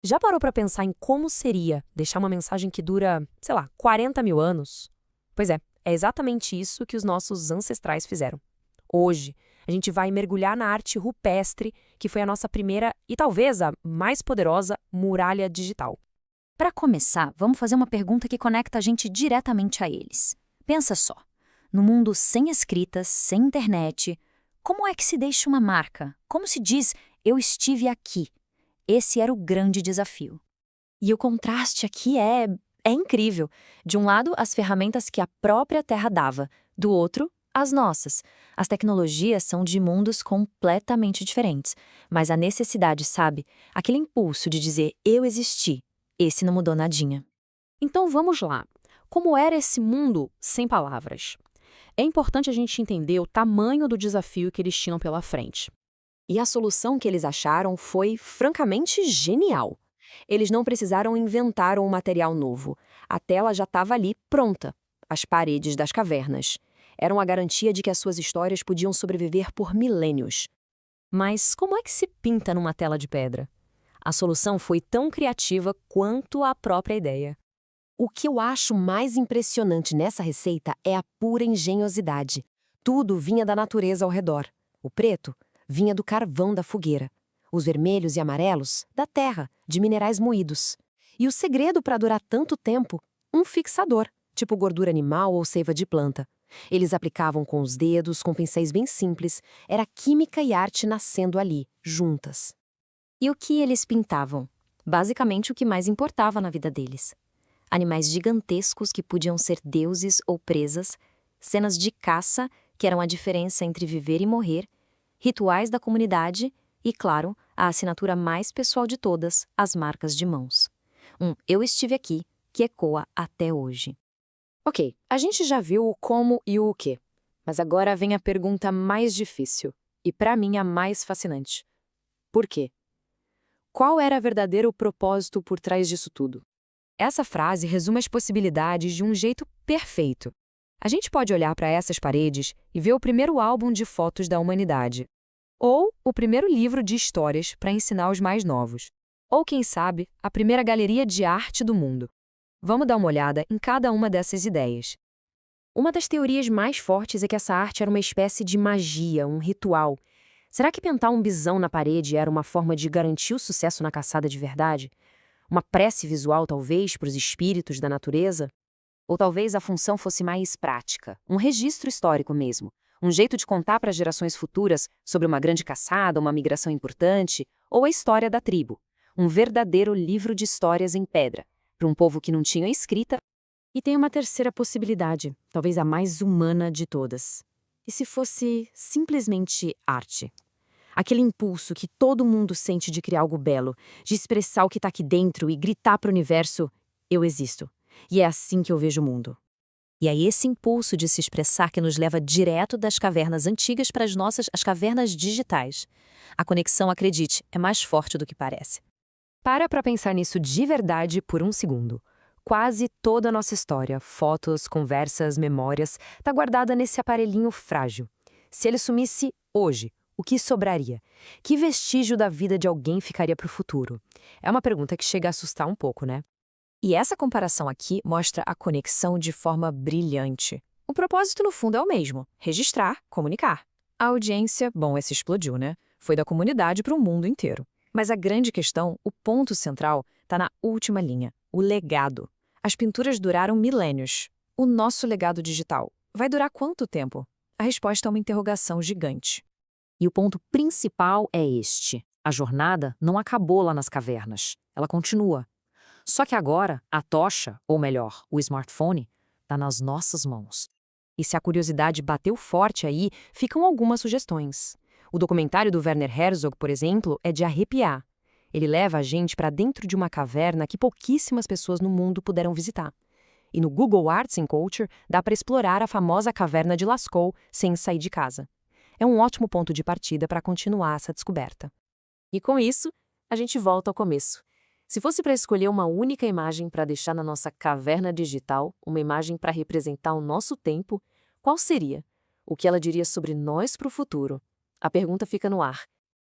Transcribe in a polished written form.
Já parou para pensar em como seria deixar uma mensagem que dura, sei lá, 40 mil anos? Pois é exatamente isso que os nossos ancestrais fizeram. Hoje, a gente vai mergulhar na arte rupestre, que foi a nossa primeira e talvez a mais poderosa muralha digital. Para começar, vamos fazer uma pergunta que conecta a gente diretamente a eles. Pensa só, no mundo sem escritas, sem internet, como é que se deixa uma marca? Como se diz, eu estive aqui? Esse era o grande desafio. E o contraste aqui é incrível. De um lado, as ferramentas que a própria Terra dava, do outro, as nossas. As tecnologias são de mundos completamente diferentes, mas a necessidade, sabe? Aquele impulso de dizer eu existi, esse não mudou nadinha. Então vamos lá. Como era esse mundo sem palavras? É importante a gente entender o tamanho do desafio que eles tinham pela frente. E a solução que eles acharam foi, francamente, genial. Eles não precisaram inventar um material novo. A tela já estava ali, pronta. As paredes das cavernas. Eram a garantia de que as suas histórias podiam sobreviver por milênios. Mas como é que se pinta numa tela de pedra? A solução foi tão criativa quanto a própria ideia. O que eu acho mais impressionante nessa receita é a pura engenhosidade. Tudo vinha da natureza ao redor. O preto vinha do carvão da fogueira. Os vermelhos e amarelos, da terra, de minerais moídos. E o segredo para durar tanto tempo? Um fixador, tipo gordura animal ou seiva de planta. Eles aplicavam com os dedos, com pincéis bem simples. Era química e arte nascendo ali, juntas. E o que eles pintavam? Basicamente o que mais importava na vida deles. Animais gigantescos que podiam ser deuses ou presas, cenas de caça, que eram a diferença entre viver e morrer, rituais da comunidade e, claro, a assinatura mais pessoal de todas, as marcas de mãos. Eu estive aqui, que ecoa até hoje. Ok, a gente já viu o como e o quê, mas agora vem a pergunta mais difícil, e para mim a mais fascinante. Por quê? Qual era o verdadeiro propósito por trás disso tudo? Essa frase resume as possibilidades de um jeito perfeito. A gente pode olhar para essas paredes e ver o primeiro álbum de fotos da humanidade. Ou o primeiro livro de histórias para ensinar os mais novos. Ou, quem sabe, a primeira galeria de arte do mundo. Vamos dar uma olhada em cada uma dessas ideias. Uma das teorias mais fortes é que essa arte era uma espécie de magia, um ritual. Será que pintar um bisão na parede era uma forma de garantir o sucesso na caçada de verdade? Uma prece visual, talvez, para os espíritos da natureza? Ou talvez a função fosse mais prática, um registro histórico mesmo, um jeito de contar para gerações futuras sobre uma grande caçada, uma migração importante, ou a história da tribo, um verdadeiro livro de histórias em pedra, para um povo que não tinha escrita. E tem uma terceira possibilidade, talvez a mais humana de todas. E se fosse simplesmente arte? Aquele impulso que todo mundo sente de criar algo belo, de expressar o que está aqui dentro e gritar para o universo, eu existo. E é assim que eu vejo o mundo. E é esse impulso de se expressar que nos leva direto das cavernas antigas para as cavernas digitais. A conexão, acredite, é mais forte do que parece. Para pensar nisso de verdade por um segundo. Quase toda a nossa história, fotos, conversas, memórias, está guardada nesse aparelhinho frágil. Se ele sumisse hoje, o que sobraria? Que vestígio da vida de alguém ficaria para o futuro? É uma pergunta que chega a assustar um pouco, né? E essa comparação aqui mostra a conexão de forma brilhante. O propósito, no fundo, é o mesmo: registrar, comunicar. A audiência, bom, essa explodiu, né? Foi da comunidade para o mundo inteiro. Mas a grande questão, o ponto central, está na última linha: o legado. As pinturas duraram milênios. O nosso legado digital vai durar quanto tempo? A resposta é uma interrogação gigante. E o ponto principal é este: a jornada não acabou lá nas cavernas. Ela continua. Só que agora, a tocha, ou melhor, o smartphone, está nas nossas mãos. E se a curiosidade bateu forte aí, ficam algumas sugestões. O documentário do Werner Herzog, por exemplo, é de arrepiar. Ele leva a gente para dentro de uma caverna que pouquíssimas pessoas no mundo puderam visitar. E no Google Arts and Culture dá para explorar a famosa caverna de Lascaux sem sair de casa. É um ótimo ponto de partida para continuar essa descoberta. E com isso, a gente volta ao começo. Se fosse para escolher uma única imagem para deixar na nossa caverna digital, uma imagem para representar o nosso tempo, qual seria? O que ela diria sobre nós para o futuro? A pergunta fica no ar.